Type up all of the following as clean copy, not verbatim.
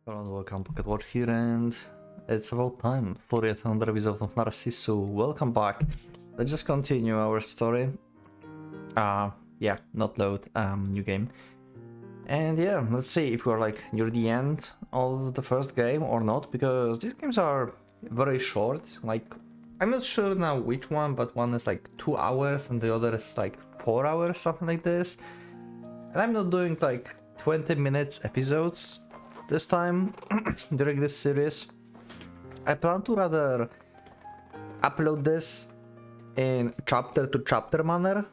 Hello and welcome, PocketWatch here, and it's about time for yet another episode of Narcissu. Welcome back. Let's just continue our story. Yeah, not load, new game. And yeah, let's see if we're like near the end of the first game or not, because these games are very short. Like, I'm not sure now which one, but one is like 2 hours and the other is like 4 hours, something like this. And I'm not doing like 20 minutes episodes this time during this series. I plan to rather upload this in chapter to chapter manner,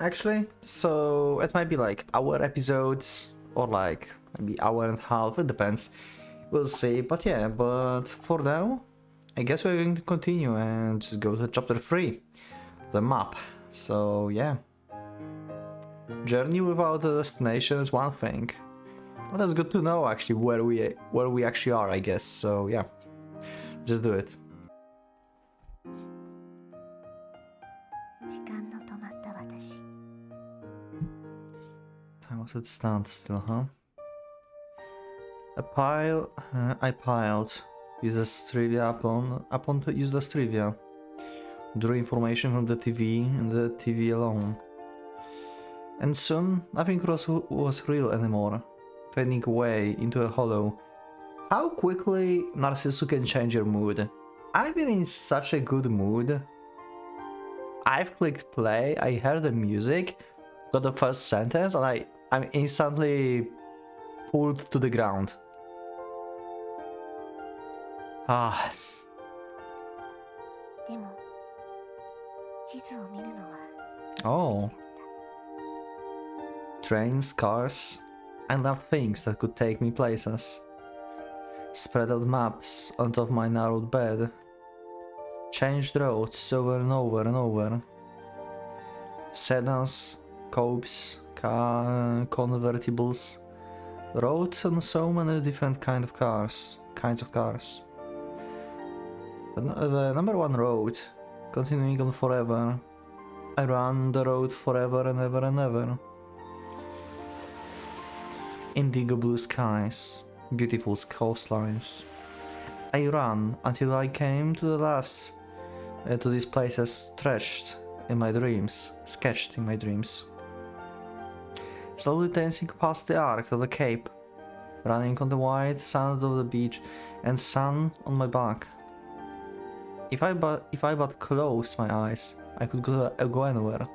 actually. So it might be like hour episodes or like maybe hour and a half, it depends. We'll see. But yeah, but for now, I guess we're going to continue and just go to chapter 3, the map. So yeah. Journey without a destination is one thing. Well, that's good to know actually where we actually are, I guess. So yeah, just do it. Time was at standstill, huh? I piled useless trivia upon to useless trivia. Drew information from the TV and the TV alone. And soon nothing was real anymore, fading away into a hollow. How quickly Narcissu can change your mood. I've been in such a good mood. I've clicked play, I heard the music, got the first sentence, and I'm instantly pulled to the ground. Ah. Oh. Trains, cars. I love things that could take me places. Spread out maps on top of my narrowed bed. Changed roads over and over and over. Sedans, coupes, convertibles. Rode on so many different kinds of cars. The number one road, continuing on forever. I ran the road forever and ever and ever. Indigo blue skies, beautiful coastlines. I ran until I came to the last, to these places sketched in my dreams. Slowly dancing past the arc of the cape, running on the white sand of the beach, and sun on my back. If I but closed my eyes, I could go anywhere.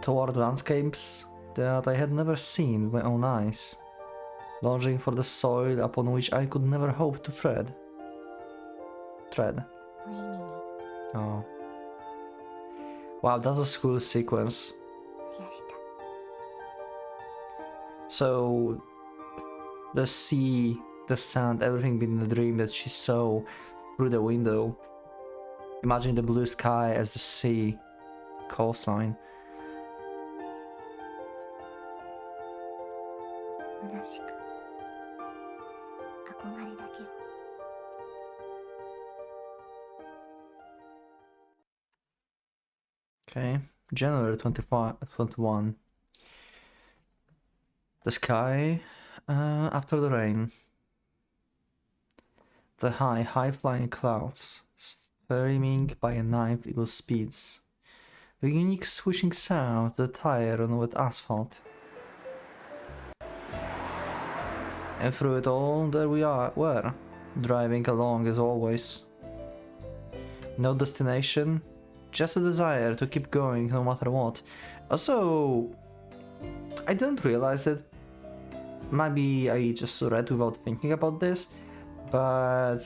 Toward landscapes that I had never seen with my own eyes, longing for the soil upon which I could never hope to tread. Oh. Wow, that's a cool sequence. So, the sea, the sand, everything in the dream that she saw through the window. Imagine the blue sky as the sea, coastline. Okay, January 21. The sky after the rain. The high-flying clouds, streaming by a knife eagle speeds. The unique swishing sound of the tire on wet asphalt. And through it all, there were, driving along as always. No destination, just a desire to keep going no matter what. Also, I didn't realize it. Maybe I just read without thinking about this, but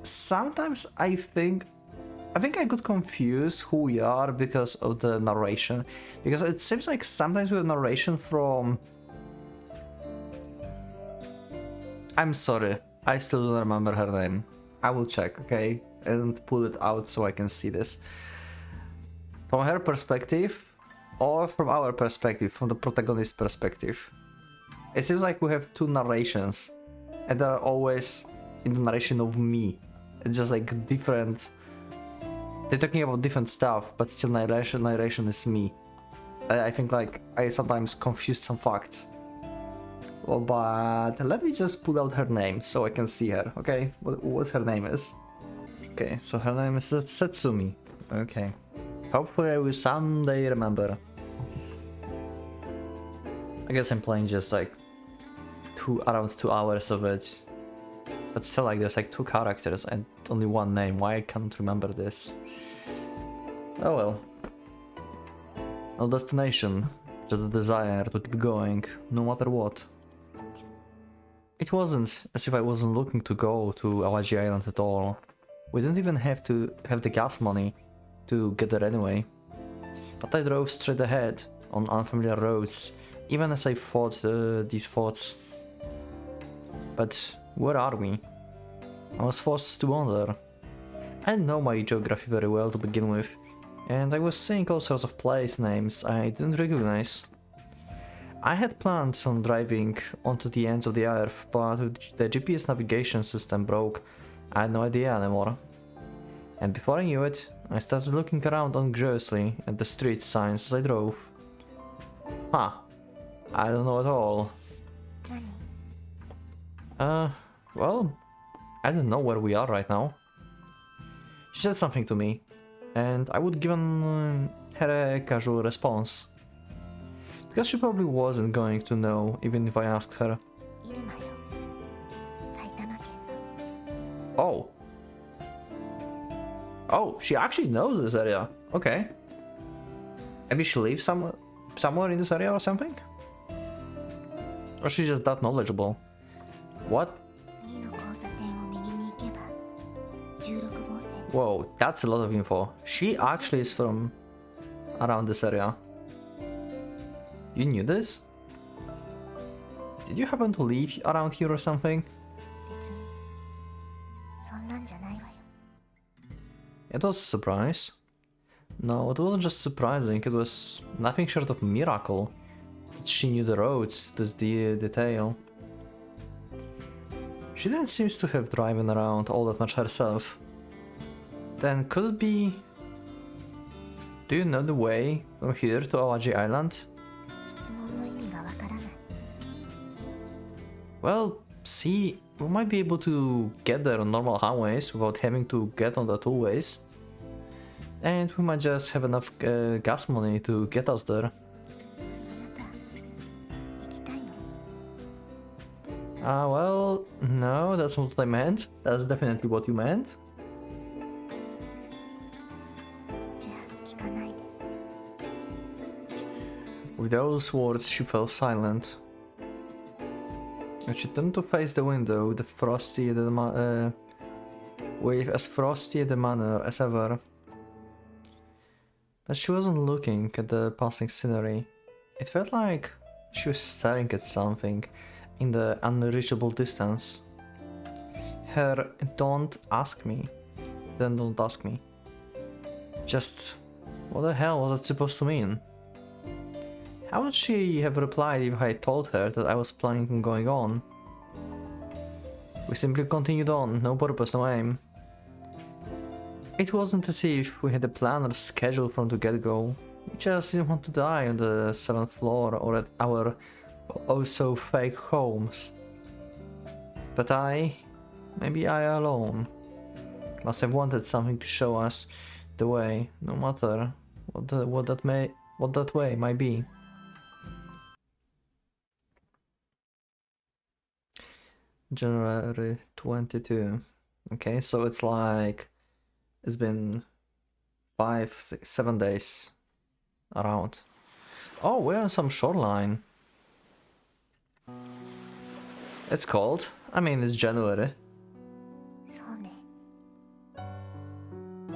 sometimes I think I could confuse who we are because of the narration. Because it seems like sometimes with narration from... I'm sorry, I still don't remember her name. I will check, okay? And pull it out so I can see this. From her perspective, or from our perspective, from the protagonist perspective. It seems like we have two narrations, and they're always in the narration of me. It's just like different... They're talking about different stuff, but still narration is me. I think like I sometimes confuse some facts. Oh, but let me just pull out her name so I can see her, okay? What her name is. Okay, so her name is Setsumi. Okay. Hopefully I will someday remember. I guess I'm playing just like around 2 hours of it. But still, like, there's like 2 characters and only 1 name. Why I can't remember this? Oh well. No destination, just a desire to keep going, no matter what. It wasn't as if I wasn't looking to go to Awaji Island at all. We didn't even have to have the gas money to get there anyway. But I drove straight ahead on unfamiliar roads, even as I fought these thoughts. But where are we? I was forced to wander. I didn't know my geography very well to begin with, and I was seeing all sorts of place names I didn't recognize. I had planned on driving onto the ends of the earth, but the GPS navigation system broke. I had no idea anymore. And before I knew it, I started looking around anxiously at the street signs as I drove. Huh. I don't know at all. Well, I don't know where we are right now. She said something to me, and I would give her a casual response. Because she probably wasn't going to know, even if I asked her. Oh. Oh, she actually knows this area. Okay. Maybe she lives somewhere in this area or something? Or she's just that knowledgeable. What? Whoa, that's a lot of info. She actually is from around this area. You knew this? Did you happen to live around here or something? It was a surprise. No, it wasn't just surprising, it was nothing short of miracle that she knew the roads to this detail. She didn't seem to have driven around all that much herself. Then could it be... Do you know the way from here to Awaji Island? Well, see, we might be able to get there on normal highways without having to get on the tollways. And we might just have enough gas money to get us there. Well, no, that's not what I meant. That's definitely what you meant. With those words, she fell silent. And she turned to face the window with as frosty the manner as ever. But she wasn't looking at the passing scenery. It felt like she was staring at something in the unreachable distance. Her don't ask me, then don't ask me. Just, what the hell was that supposed to mean? How would she have replied if I told her that I was planning on going on? We simply continued on, no purpose, no aim. It wasn't as if we had a plan or schedule from the get-go. We just didn't want to die on the 7th floor or at our also fake homes. But maybe I alone, must have wanted something to show us the way, no matter what that way might be. January 22. Okay, so it's like it's been 5, 6, 7 days around. Oh, we're on some shoreline. It's cold. I mean, it's January.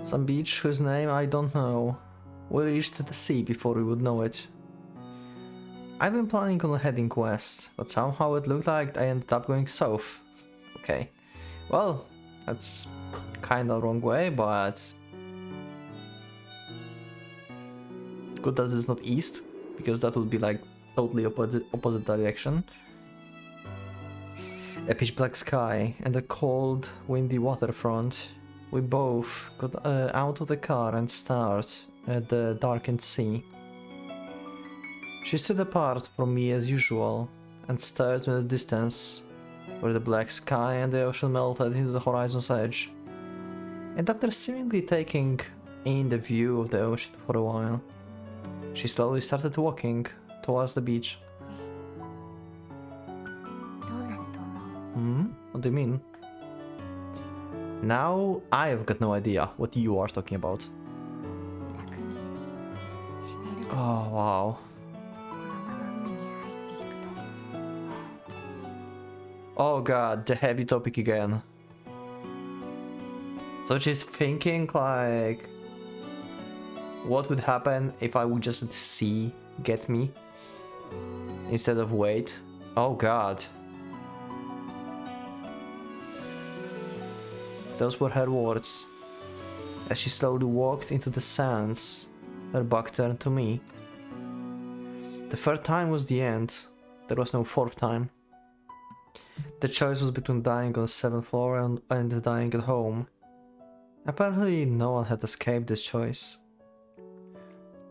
Some beach whose name I don't know. We reached the sea before we would know it. I've been planning on heading west, but somehow it looked like I ended up going south. Okay. Well, that's kinda wrong way, but good that it's not east, because that would be like totally opposite direction. A pitch black sky and a cold, windy waterfront. We both got out of the car and stared at the darkened sea. She stood apart from me as usual, and stared in the distance, where the black sky and the ocean melted into the horizon's edge. And after seemingly taking in the view of the ocean for a while, she slowly started walking towards the beach. What do you mean? Now I've got no idea what you are talking about. Oh wow. Oh god, the heavy topic again. So she's thinking like, what would happen if I would just let the sea get me instead of wait? Oh god. Those were her words. As she slowly walked into the sands, her back turned to me. The third time was the end. There was no fourth time. The choice was between dying on the 7th floor and dying at home. Apparently no one had escaped this choice.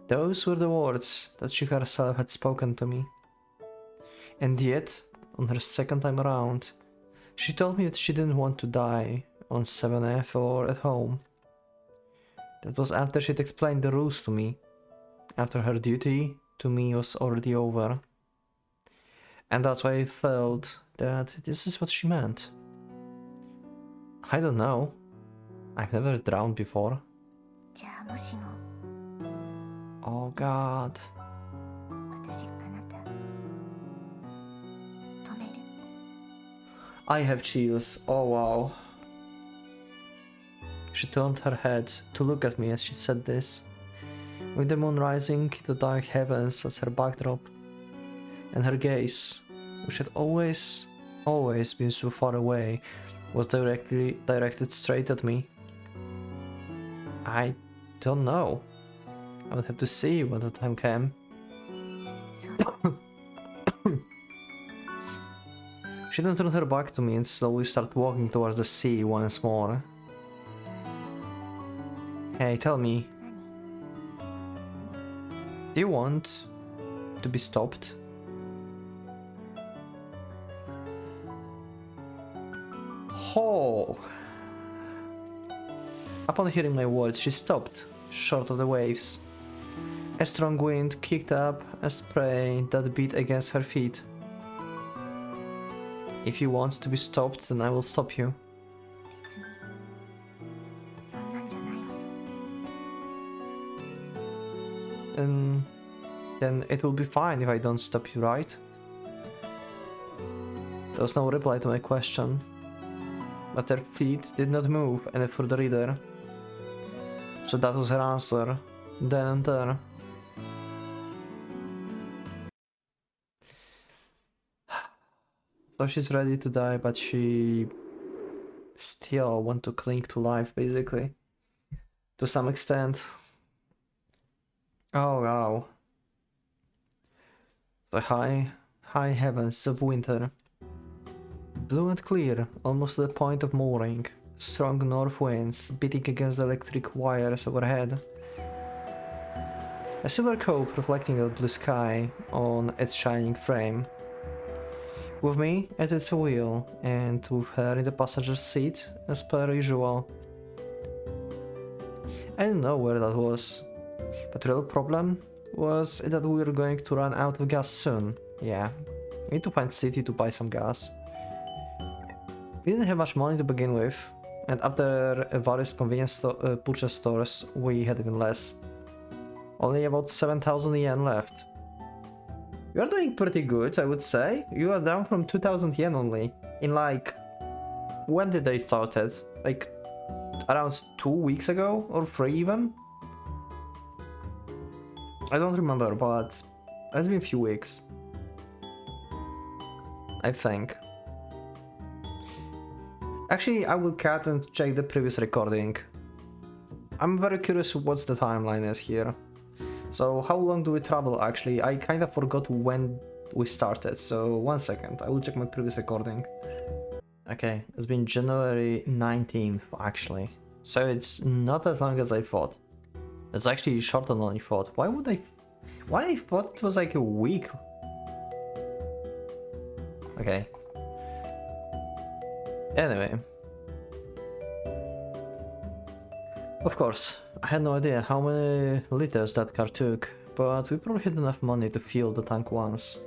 Those were the words that she herself had spoken to me. And yet, on her second time around, she told me that she didn't want to die on 7F or at home. That was after she'd explained the rules to me, after her duty to me was already over. And that's why I felt that this is what she meant. I don't know. I've never drowned before. Oh god. I have chills. Oh wow. She turned her head to look at me as she said this, with the moon rising, the dark heavens as her backdrop, and her gaze, which had always been so far away, was directed straight at me. I don't know. I would have to see when the time came. She then turned her back to me and slowly started walking towards the sea once more. Hey, tell me. Do you want to be stopped? Oh! Upon hearing my words, she stopped, short of the waves. A strong wind kicked up a spray that beat against her feet. If you want to be stopped, then I will stop you. Then it will be fine if I don't stop you, right? There was no reply to my question, but her feet did not move any further either. So that was her answer, then and there. So she's ready to die, but she still wants to cling to life, basically. To some extent. Oh wow. The high heavens of winter. Blue and clear, almost to the point of mooring. Strong north winds beating against the electric wires overhead. A silver cope reflecting the blue sky on its shining frame. With me at its wheel, and with her in the passenger seat, as per usual. I didn't know where that was, but the real problem was that we were going to run out of gas soon. Yeah, we need to find city to buy some gas. We didn't have much money to begin with, and after various convenience purchase stores, we had even less. Only about 7,000 yen left. You are doing pretty good, I would say. You are down from 2,000 yen only. In like... when did they started? Like... around 2 weeks ago? Or 3 even? I don't remember, but... it's been a few weeks. I think. Actually, I will cut and check the previous recording. I'm very curious what's the timeline is here. So how long do we travel actually? I kind of forgot when we started, so 1 second, I will check my previous recording. Okay, it's been January 19th actually. So it's not as long as I thought. It's actually shorter than I thought. Why I thought it was like a week? Okay. Anyway. Of course, I had no idea how many liters that car took, but we probably had enough money to fill the tank once.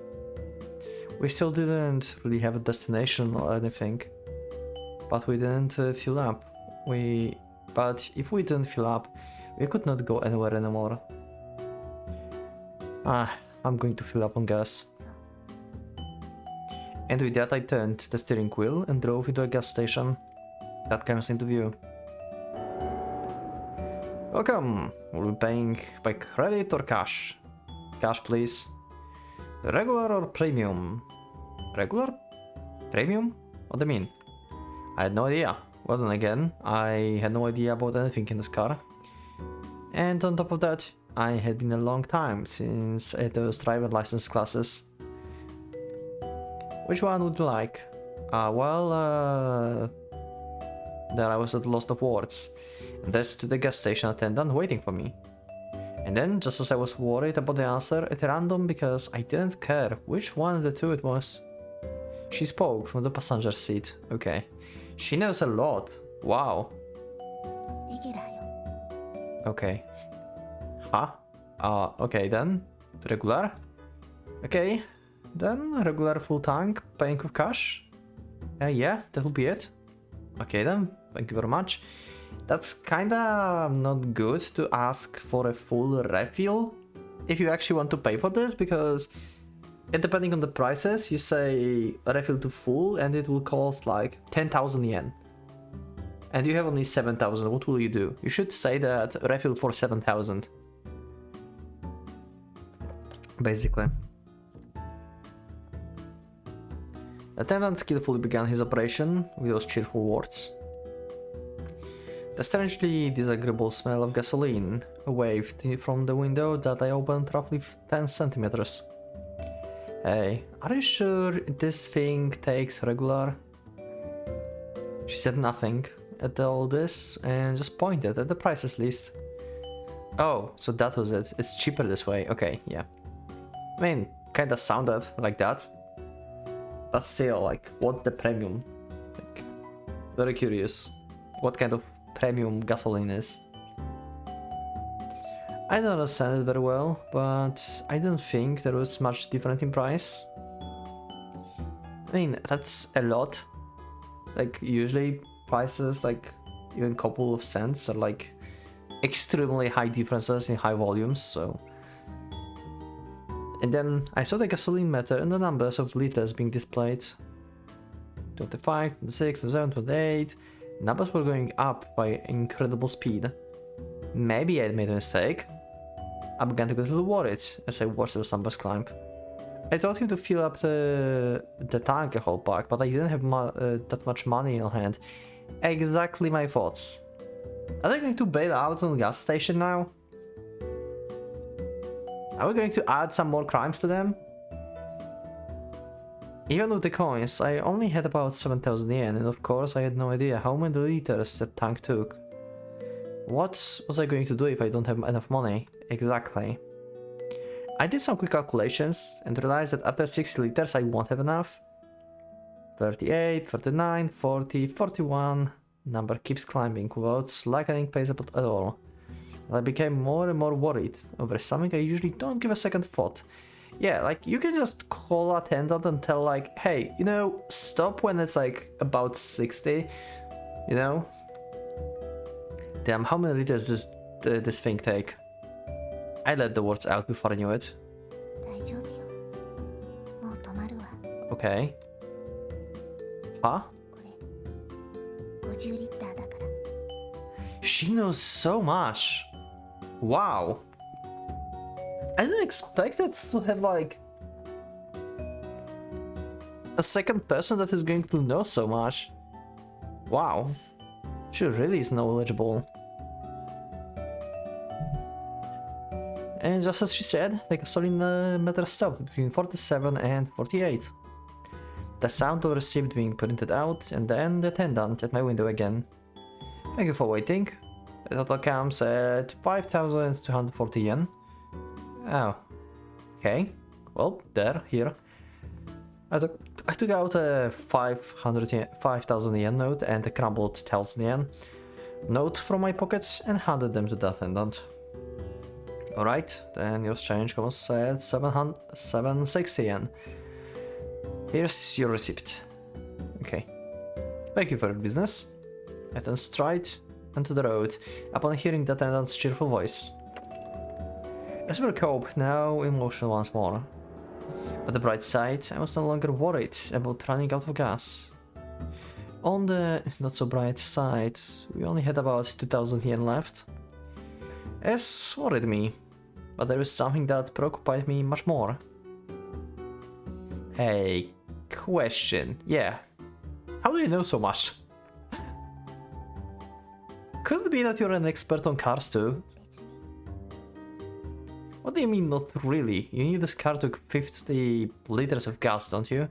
We still didn't really have a destination or anything, but we didn't fill up. But if we didn't fill up, we could not go anywhere anymore. I'm going to fill up on gas. And with that I turned the steering wheel and drove into a gas station that comes into view. Welcome! We'll be paying by credit or cash? Cash please. Regular or premium? Regular? Premium? What do you mean? I had no idea. Well then again, I had no idea about anything in this car. And on top of that, I had been a long time since those driver license classes. Which one would you like? There I was at loss of words. And there's to the gas station attendant waiting for me. And then, just as I was worried about the answer, at random because I didn't care which one of the two it was. She spoke from the passenger seat. Okay. She knows a lot. Wow. Okay. Huh? Okay then. Regular? Okay. Then regular full tank, paying with cash? Yeah, that will be it. Okay then, thank you very much. That's kinda not good to ask for a full refill if you actually want to pay for this, because depending on the prices, you say refill to full and it will cost like 10,000 yen. And you have only 7,000, what will you do? You should say that refill for 7,000. Basically. The attendant skillfully began his operation with those cheerful words. The strangely disagreeable smell of gasoline wafted from the window that I opened roughly 10 centimeters. Hey, are you sure this thing takes regular? She said nothing at all this and just pointed at the prices list. Oh, so that was it. It's cheaper this way. Okay, yeah. I mean, kinda sounded like that. But still, like, what's the premium? Like, very curious. What kind of premium gasoline is? I don't understand it very well, but I don't think there was much different in price. I mean, that's a lot. Like, usually prices, like, even a couple of cents are like extremely high differences in high volumes, so... And then I saw the gasoline meter and the numbers of liters being displayed. 25, 26, 27, 28. Numbers were going up by incredible speed. Maybe I made a mistake. I began to get a little worried as I watched those numbers climb. I told him to fill up the tank a whole pack, but I didn't have that much money in hand. Exactly my thoughts. Are they going to bail out on the gas station now? Are we going to add some more crimes to them? Even with the coins, I only had about 7,000 yen, and of course I had no idea how many liters that tank took. What was I going to do if I don't have enough money? Exactly. I did some quick calculations and realized that after 60 liters I won't have enough. 38, 39, 40, 41... Number keeps climbing without slackening pace at all. I became more and more worried over something I usually don't give a second thought. Yeah, like, you can just call attendant and tell, like, hey, you know, stop when it's like about 60, you know? Damn, how many liters does this thing take? I let the words out before I knew it. Okay. Huh? She knows so much. Wow. I didn't expect it to have like a second person that is going to know so much. Wow. She really is knowledgeable. And just as she said, the gasoline meter stopped between 47 and 48. The sound of receipt being printed out, and then the attendant at my window again. Thank you for waiting. The total comes at 5,240 yen. Oh. Okay. Well, here. I took out a 5,000 yen note and a crumbled 1,000 yen note from my pockets and handed them to the attendant. Alright, then your change comes at 760 yen. Here's your receipt. Okay. Thank you for your business. I turned stride onto the road upon hearing the attendant's cheerful voice. As we cope, now emotional once more. On the bright side, I was no longer worried about running out of gas. On the not so bright side, we only had about 2,000 yen left. As worried me, but there was something that preoccupied me much more. Hey, question. Yeah. How do you know so much? Could it be that you're an expert on cars too? What do you mean not really? You knew this car took 50 liters of gas, don't you?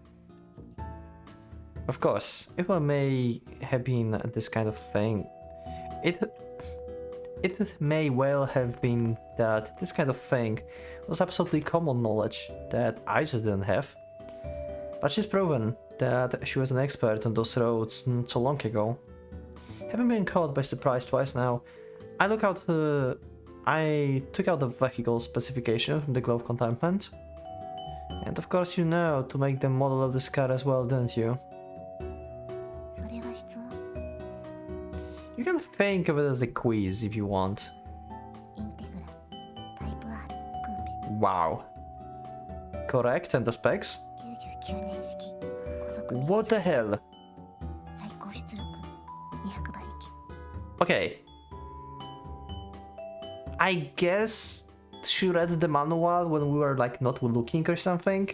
Of course, it may have been this kind of thing. It may well have been that this kind of thing was absolutely common knowledge that I just didn't have. But she's proven that she was an expert on those roads not so long ago. Having been caught by surprise twice now, I took out the vehicle specification from the glove compartment. And of course you know to make the model of this car as well, don't you? You can think of it as a quiz if you want. Wow. Correct, and the specs? What the hell? Okay. I guess she read the manual when we were like not looking or something.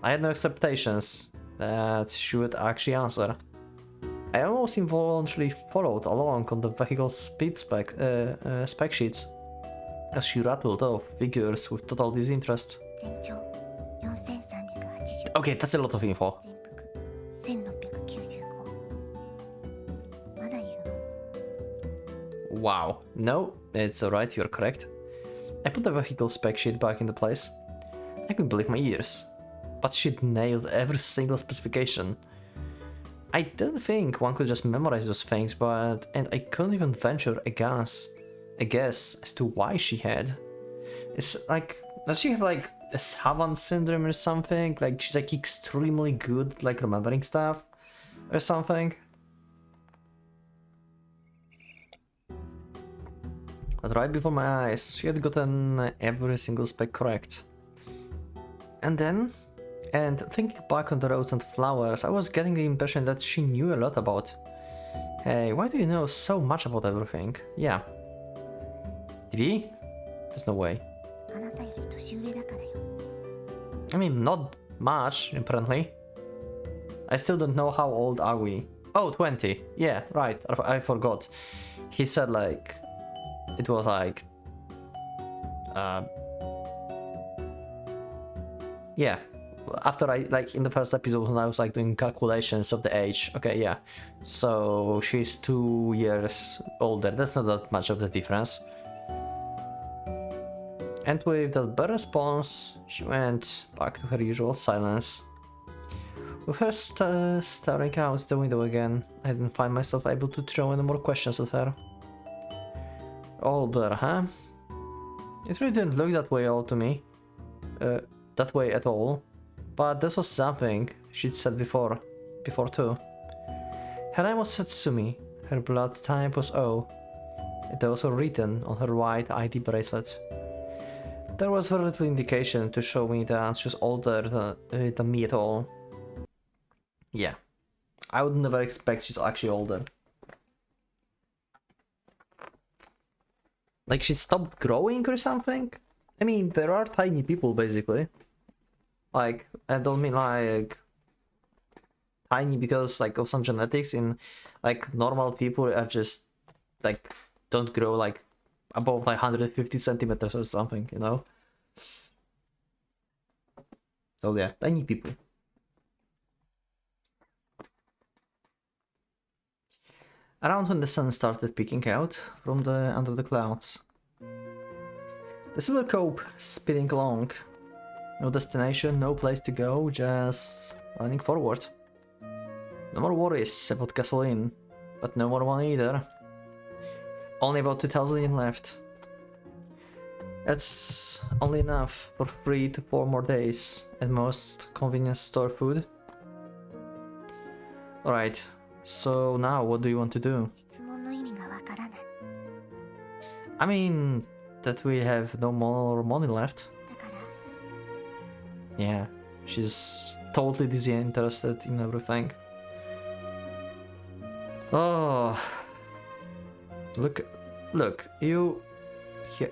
I had no expectations that she would actually answer. I almost involuntarily followed along on the vehicle speed spec sheets as she rattled off figures with total disinterest. Okay, that's a lot of info. Wow. No, it's alright, you're correct. I put the vehicle spec sheet back into place. I couldn't believe my ears. But she'd nailed every single specification. I didn't think one could just memorize those things, and I couldn't even venture a guess as to why she had. It's like, does she have like a savant syndrome or something? Like she's like extremely good at like remembering stuff or something? But right before my eyes, she had gotten every single spec correct. And thinking back on the roads and flowers, I was getting the impression that she knew a lot about. Hey, why do you know so much about everything? Yeah. TV? There's no way. I mean, not much, apparently. I still don't know how old are we. Oh, 20. Yeah, right, I forgot. He said like... It was like... yeah. After I, like, in the first episode when I was like doing calculations of the age. Okay, yeah. So she's 2 years older. That's not that much of the difference. And with that bad response, she went back to her usual silence. With her staring out the window again, I didn't find myself able to throw any more questions at her. Older, huh? It really didn't look that way all to me. That way at all. But this was something she'd said before too. Her name was Satsumi, her blood type was O. It was also written on her white ID bracelet. There was very little indication to show me that she was older than me at all. Yeah, I would never expect she's actually older. Like she stopped growing or something? I mean, there are tiny people basically. Like, I don't mean like tiny because like of some genetics. In like normal people are just like don't grow like above like 150 centimeters or something, you know? So yeah, tiny people. Around when the sun started peeking out from under the clouds, the silver cope speeding along No destination, no place to go, just running forward. No more worries about gasoline, but no more money either. Only about 2,000 yen left. That's only enough for 3 to 4 more days at most convenience store food. Alright, so now what do you want to do? I mean, that we have no more money left. Yeah, she's totally disinterested in everything. Oh, look,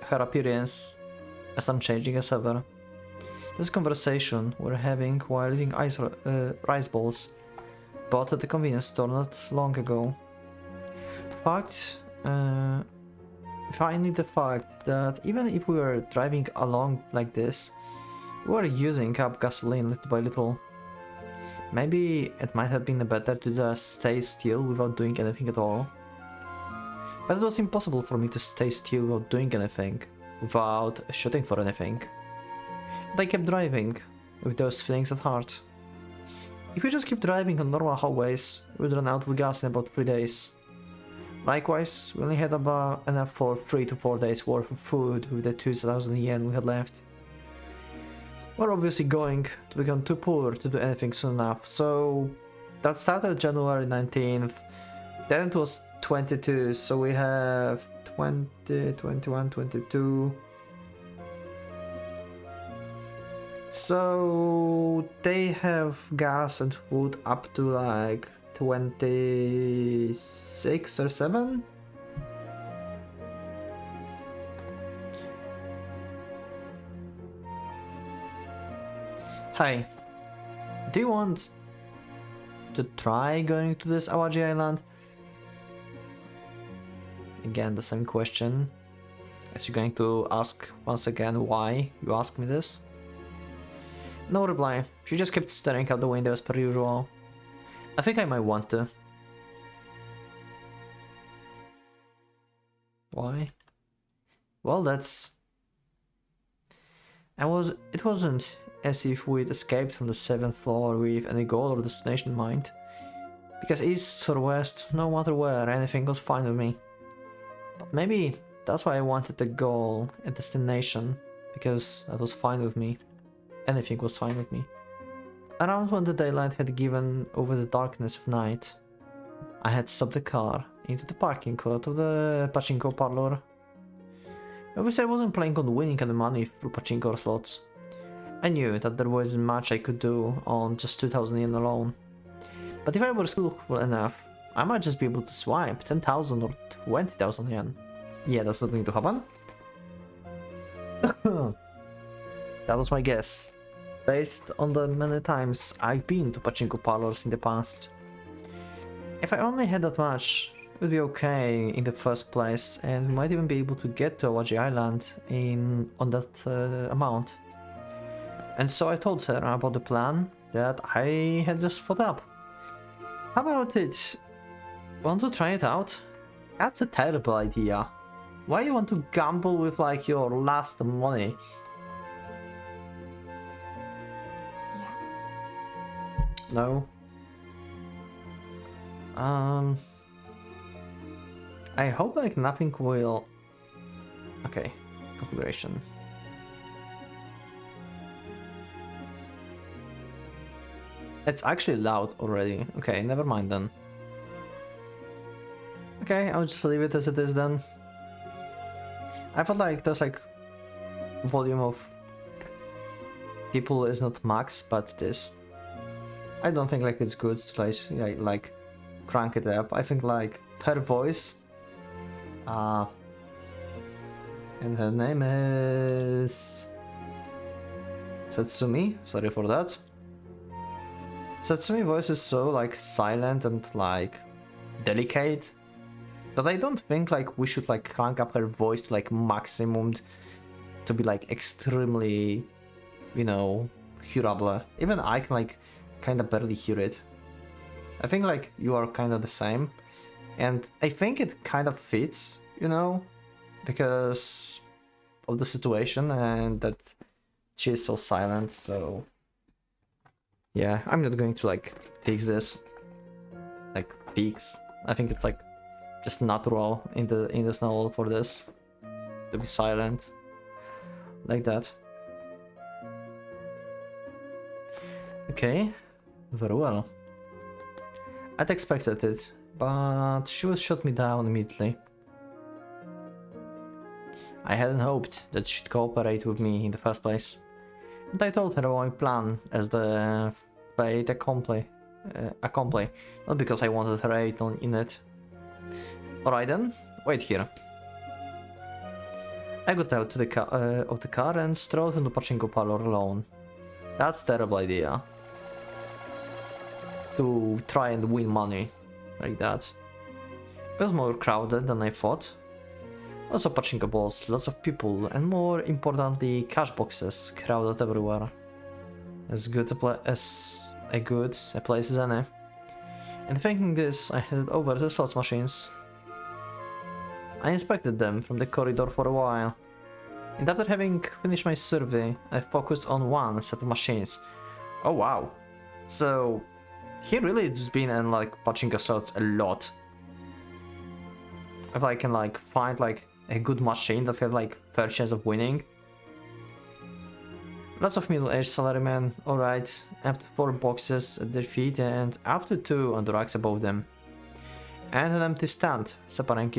her appearance as unchanging as ever. This conversation we're having while eating rice balls bought at the convenience store not long ago. Finding the fact that even if we were driving along like this, we were using up gasoline little by little. Maybe it might have been better to just stay still without doing anything at all. But it was impossible for me to stay still without doing anything, without shooting for anything. And I kept driving, with those feelings at heart. If we just keep driving on normal highways, we'd run out of gas in about 3 days. Likewise, we only had about enough for 3 to 4 days worth of food with the 2,000 yen we had left. We're obviously going to become too poor to do anything soon enough, so that started January 19th, then it was 22, so we have 20, 21, 22. So they have gas and food up to like 26 or 7? Hi, do you want to try going to this Awaji Island? Again, the same question. Is you going to ask once again why you ask me this? No reply. She just kept staring out the window as per usual. I think I might want to. Why? Well, that's... It wasn't as if we'd escaped from the 7th floor with any goal or destination in mind. Because east or west, no matter where, anything was fine with me. But maybe that's why I wanted a goal, a destination, because that was fine with me. Anything was fine with me. Around when the daylight had given over the darkness of night, I had stopped the car into the parking lot of the pachinko parlor. Obviously I wasn't planning on winning any money through pachinko slots. I knew that there wasn't much I could do on just 2,000 yen alone. But if I were skillful enough, I might just be able to swipe 10,000 or 20,000 yen. Yeah, that's not going to happen. That was my guess, based on the many times I've been to pachinko parlors in the past. If I only had that much, it would be okay in the first place, and we might even be able to get to Awaji Island on that amount. And so I told her about the plan that I had just thought up. How about it? Want to try it out? That's a terrible idea. Why you want to gamble with like your last money? No. I hope like nothing will... Okay, configuration. It's actually loud already. Okay, never mind then. Okay, I'll just leave it as it is then. I felt like there's like volume of people is not max, but it is. I don't think like it's good to like crank it up. I think like her voice, and her name is Satsumi. Sorry for that. Satsumi voice is so like silent and like delicate that I don't think like we should like crank up her voice to like maximum to be like extremely, you know, hearable. Even I can like kind of barely hear it. I think like you are kind of the same, and I think it kind of fits, you know, because of the situation and that she's so silent, so yeah, I'm not going to like fix this. Like fix. I think it's like just natural in the snow for this to be silent like that. Okay, very well. I'd expected it, but she would shut me down immediately. I hadn't hoped that she'd cooperate with me in the first place, and I told her about my plan as the fait accompli, not because I wanted her aid in it. Alright then, wait here. I got out to the of the car and strolled into the pachinko parlor alone. That's a terrible idea. To try and win money like that. It was more crowded than I thought. Lots of pachinko balls, lots of people, and more importantly, cash boxes crowded everywhere. As good a place as any. And thinking this, I headed over to the slots machines. I inspected them from the corridor for a while, and after having finished my survey, I focused on one set of machines. Oh wow! So he really has been in like pachinko slots a lot. If I can like find like a good machine that have like fair chance of winning. Lots of middle-aged salarymen, alright, up to 4 boxes at their feet and up to 2 on the racks above them. And an empty stand separating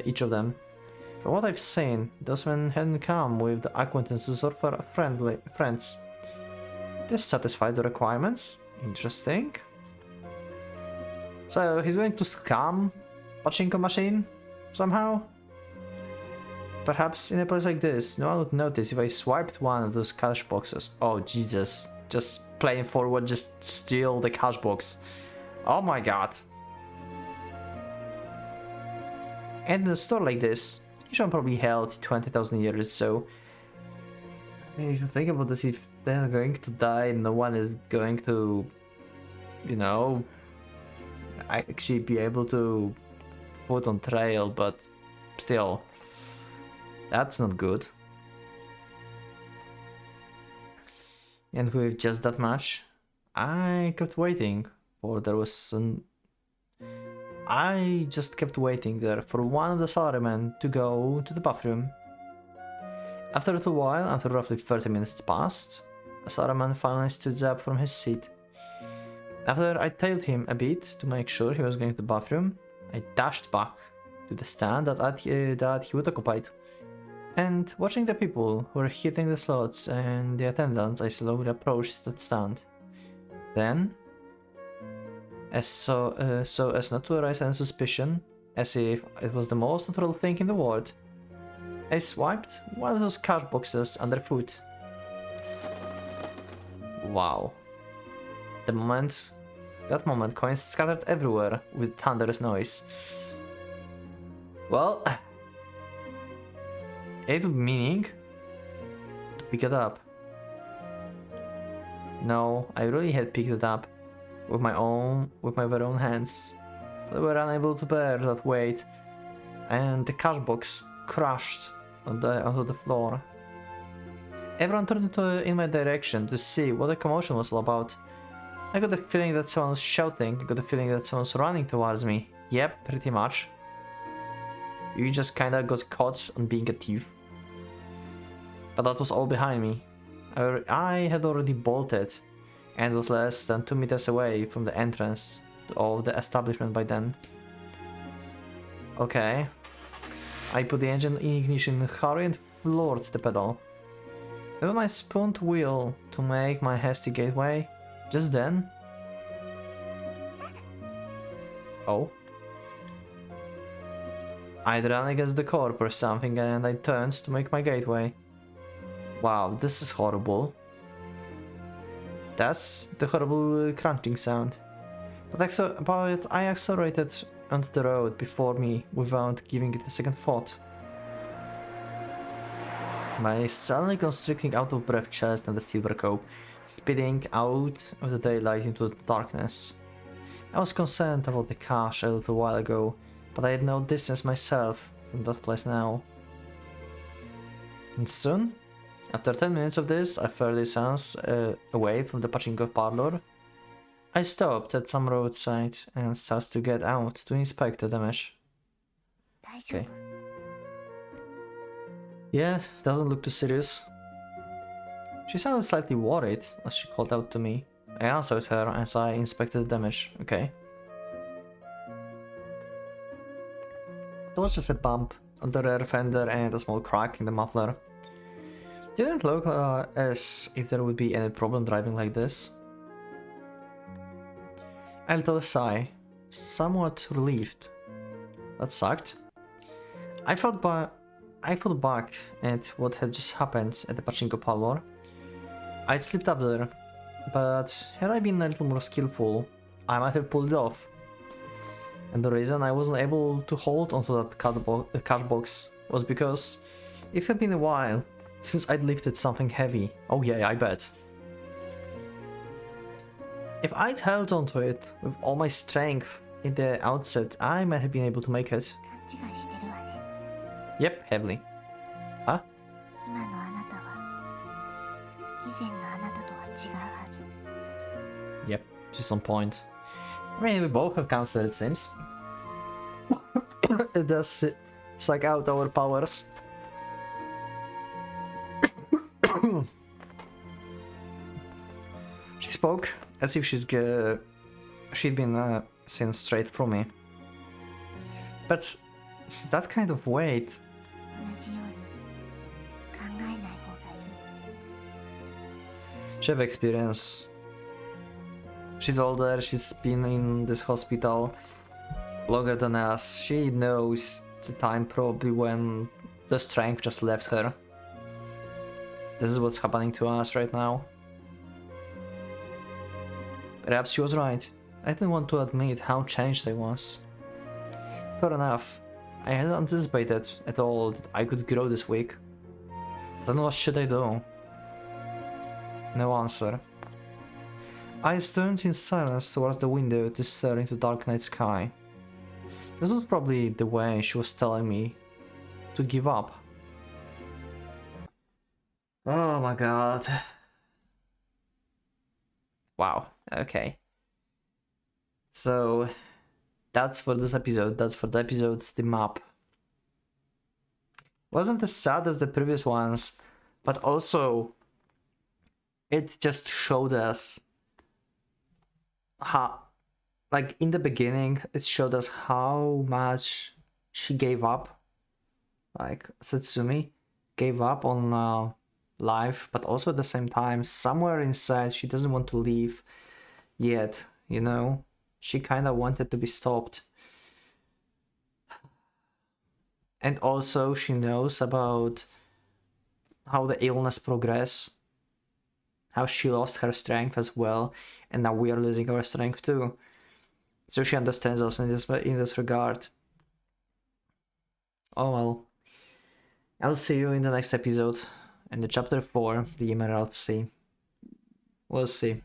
each of them. From what I've seen, those men hadn't come with acquaintances or friends. This satisfied the requirements. Interesting. So he's going to scam pachinko machine somehow? Perhaps in a place like this, no one would notice if I swiped one of those cash boxes. Oh Jesus, just playing forward, just steal the cash box. Oh my god. And in a store like this, each one probably held 20,000 years, so if you think about this, if they're going to die, no one is going to, you know, actually be able to put on trail, but still, that's not good. And with just that much, I kept waiting for I just kept waiting there for one of the salarymen to go to the bathroom. After a little while, after roughly 30 minutes passed, a salaryman finally stood up from his seat. After I tailed him a bit to make sure he was going to the bathroom, I dashed back to the stand that he would occupy. And watching the people who were hitting the slots and the attendants, I slowly approached that stand. Then, as not to arouse any suspicion, as if it was the most natural thing in the world, I swiped one of those cash boxes underfoot. Wow. That moment, coins scattered everywhere with thunderous noise. Well, it would meaning to pick it up. No, I really had picked it up with my very own hands. They were unable to bear that weight, and the cash box crashed onto the floor. Everyone turned in my direction to see what the commotion was all about. I got the feeling that someone was shouting, I got the feeling that someone was running towards me. Yep, pretty much. You just kinda got caught on being a thief. But that was all behind me. I had already bolted and was less than 2 meters away from the entrance of the establishment by then. Okay. I put the engine in ignition, hurried and floored the pedal. And when I spun the wheel to make my hasty gateway, just then... Oh. I'd ran against the corp or something and I turned to make my gateway. Wow, this is horrible. That's the horrible crunching sound. But I accelerated onto the road before me without giving it a second thought. My suddenly constricting out of breath chest and the silver cope, spitting out of the daylight into the darkness. I was concerned about the cache a little while ago, but I had no distance myself from that place now. And soon, After 10 minutes of this, a fair distance away from the pachinko parlor, I stopped at some roadside and started to get out to inspect the damage. Okay. Yeah, doesn't look too serious. She sounded slightly worried as she called out to me. I answered her as I inspected the damage. Okay. It was just a bump on the rear fender and a small crack in the muffler. Didn't look as if there would be any problem driving like this. I let out a sigh, somewhat relieved. That sucked. I thought back at what had just happened at the pachinko parlor. I'd slipped up there, but had I been a little more skillful, I might have pulled it off. And the reason I wasn't able to hold onto that cash box was because it had been a while since I'd lifted something heavy. Oh yeah, I bet. If I'd held onto it with all my strength in the outset, I might have been able to make it. Yep, heavily. Huh? Yep, she's on point. I mean, we both have cancer, it seems. It does suck out our powers. She spoke as if she'd been seen straight through me. But that kind of weight. She have experience. She's older, she's been in this hospital longer than us. She knows the time probably when the strength just left her. This is what's happening to us right now. Perhaps she was right. I didn't want to admit how changed I was. Fair enough. I hadn't anticipated at all that I could grow this week. Then what should I do? No answer. I turned in silence towards the window to stare into dark night sky. This was probably the way she was telling me to give up. Oh my god. Wow, okay. So, that's for this episode, that's for the episode's the map. Wasn't as sad as the previous ones, but also it just showed us how, like in the beginning, it showed us how much she gave up. Like Satsumi gave up on life, but also at the same time, somewhere inside, she doesn't want to leave yet, you know? She kind of wanted to be stopped. And also, she knows about how the illness progressed, how she lost her strength as well, and now we are losing our strength too. So she understands us in this regard. Oh well. I'll see you in the next episode, in the chapter 4, the Emerald Sea. We'll see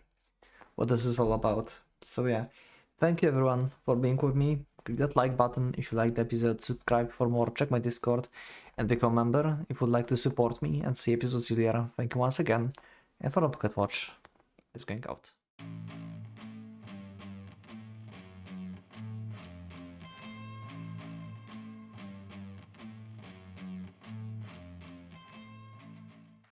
what this is all about. So yeah, thank you everyone for being with me. Click that like button if you liked the episode, subscribe for more, check my Discord, and become a member if you would like to support me and see episodes earlier. Thank you once again, and for the Pocket Watch, it's going out.